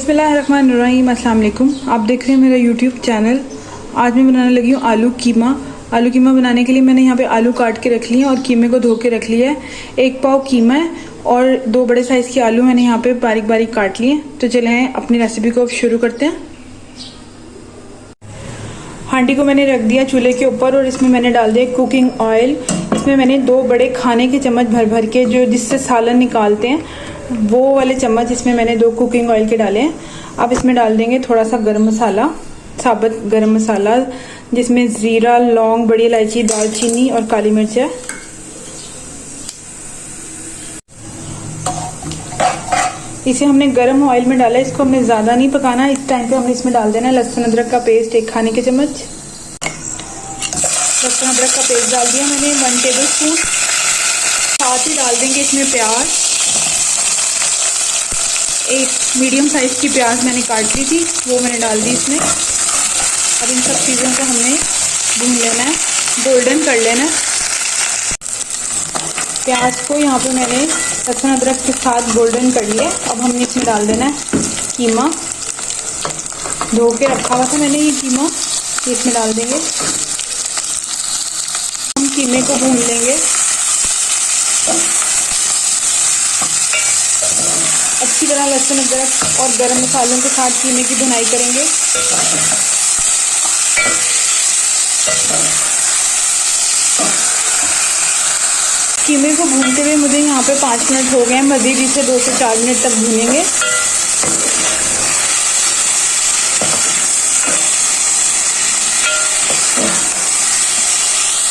बिस्मिल्लाहिर्रहमानिर्रहीम। अस्सलाम वालेकुम। आप देख रहे हैं मेरा यूट्यूब चैनल। आज मैं बनाने लगी हूँ आलू कीमा। आलू कीमा बनाने के लिए मैंने यहाँ पे आलू काट के रख लिए हैं और कीमे को धो के रख लिया है। 1 पाव कीमा है और 2 बड़े साइज़ के आलू मैंने यहाँ पे बारीक बारीक काट लिए। तो चलें अपनी रेसिपी को शुरू करते हैं। हांडी को मैंने रख दिया चूल्हे के ऊपर और इसमें मैंने डाल दिया कुकिंग ऑयल। इसमें मैंने 2 बड़े खाने के चम्मच भर भर के जो जिससे सालन निकालते हैं वो वाले चम्मच इसमें मैंने 2 कुकिंग ऑयल के डाले हैं। अब इसमें डाल देंगे थोड़ा सा गरम मसाला, साबुत गरम मसाला, जिसमें ज़ीरा, लौंग, बड़ी इलायची, दालचीनी और काली मिर्च है। इसे हमने गरम ऑयल में डाला है, इसको हमने ज़्यादा नहीं पकाना। इस टाइम पे हमने इसमें डाल देना है लहसुन अदरक का पेस्ट 1 खाने के चम्मच। लहसुन अदरक का पेस्ट डाल दिया मैंने 1 टेबल स्पून। साथ ही डाल देंगे इसमें प्याज। 1 मीडियम साइज़ की प्याज मैंने काट ली थी, वो मैंने डाल दी इसमें। अब इन सब चीज़ों को हमने भून लेना है, गोल्डन कर लेना है। प्याज को यहाँ पे मैंने लहसुन अदरक के साथ गोल्डन कर लिया। अब हमने इसमें डाल देना है कीमा। धो के रखा हुआ था मैंने ये कीमा, इसमें डाल देंगे। हम कीमे को भून लेंगे अच्छी तरह। लहसुन अदरक और गरम मसालों के साथ कीमे की भुनाई करेंगे। कीमे को भूनते हुए मुझे यहाँ पे 5 मिनट हो गए हैं। मज़ीद इसे 2 से 4 मिनट तक भूनेंगे।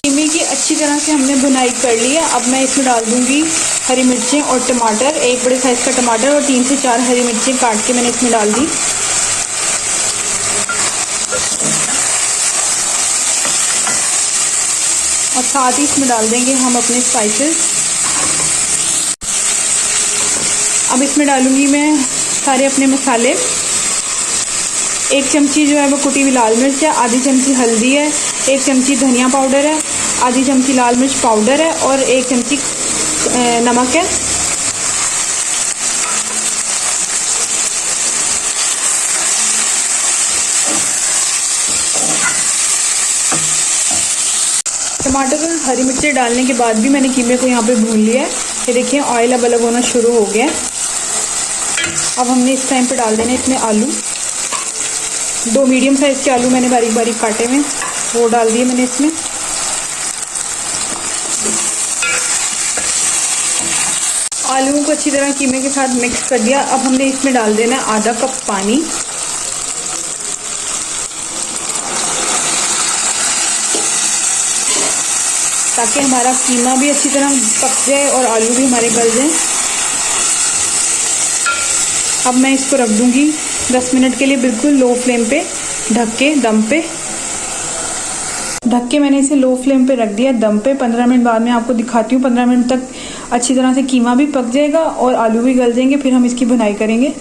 कीमे की अच्छी तरह से हमने भुनाई कर ली है। अब मैं इसमें डाल दूँगी हरी मिर्चें और टमाटर। 1 बड़े साइज़ का टमाटर और 3 से 4 हरी मिर्चें काट के मैंने इसमें डाल दी। और साथ ही इसमें डाल देंगे हम अपने स्पाइसेस। अब इसमें डालूंगी मैं सारे अपने मसाले। 1 चमची जो है वो कुटी हुई लाल मिर्च है, आधी चमची हल्दी है, 1 चमची धनिया पाउडर है, आधी चमची लाल मिर्च पाउडर है और 1 चमची नमक है। टमाटर और हरी मिर्ची डालने के बाद भी मैंने कीमे को यहाँ पे भून लिया है। ये देखिए ऑयल अब अलग होना शुरू हो गया है। अब हमने इस टाइम पे डाल देना इसमें आलू। 2 मीडियम साइज़ के आलू मैंने बारीक बारीक काटे हुए, वो डाल दिए मैंने इसमें। आलूओं को अच्छी तरह कीमे के साथ मिक्स कर दिया। अब हमने इसमें डाल देना है आधा कप पानी। ताकि हमारा कीमा भी अच्छी तरह पक जाए और आलू भी हमारे गल जाएं। अब मैं इसको रख दूंगी 10 मिनट के लिए बिल्कुल लो फ्लेम पे ढक के, दम पे ढक के मैंने इसे लो फ्लेम पे रख दिया दम पे। 15 मिनट बाद मैं आपको दिखाती हूँ। 15 मिनट तक अच्छी तरह से कीमा भी पक जाएगा और आलू भी गल जाएंगे, फिर हम इसकी भुनाई करेंगे।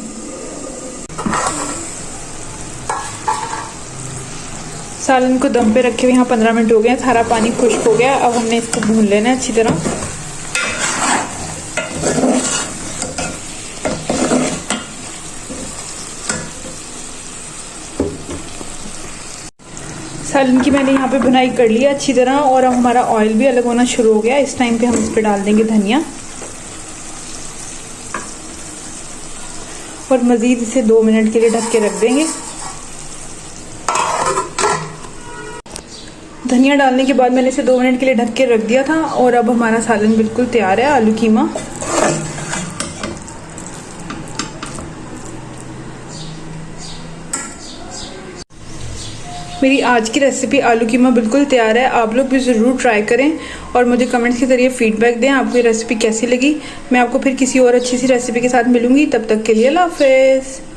सालन को दम पे रखे हुए यहाँ 15 मिनट हो गए हैं, सारा पानी खुश्क हो गया। अब हमने इसको भून लेना है अच्छी तरह। सालन की मैंने यहाँ पे भुनाई कर लिया अच्छी तरह और अब हमारा ऑयल भी अलग होना शुरू हो गया। इस टाइम पे हम इस पे डाल देंगे धनिया और मज़ीद इसे 2 मिनट के लिए ढक के रख देंगे। धनिया डालने के बाद मैंने इसे 2 मिनट के लिए ढक के रख दिया था और अब हमारा सालन बिल्कुल तैयार है, आलू कीमा। मेरी आज की रेसिपी आलू कीमा बिल्कुल तैयार है। आप लोग भी ज़रूर ट्राई करें और मुझे कमेंट्स के ज़रिए फीडबैक दें आपको ये रेसिपी कैसी लगी। मैं आपको फिर किसी और अच्छी सी रेसिपी के साथ मिलूंगी। तब तक के लिए अल्लाह हाफ़िज़।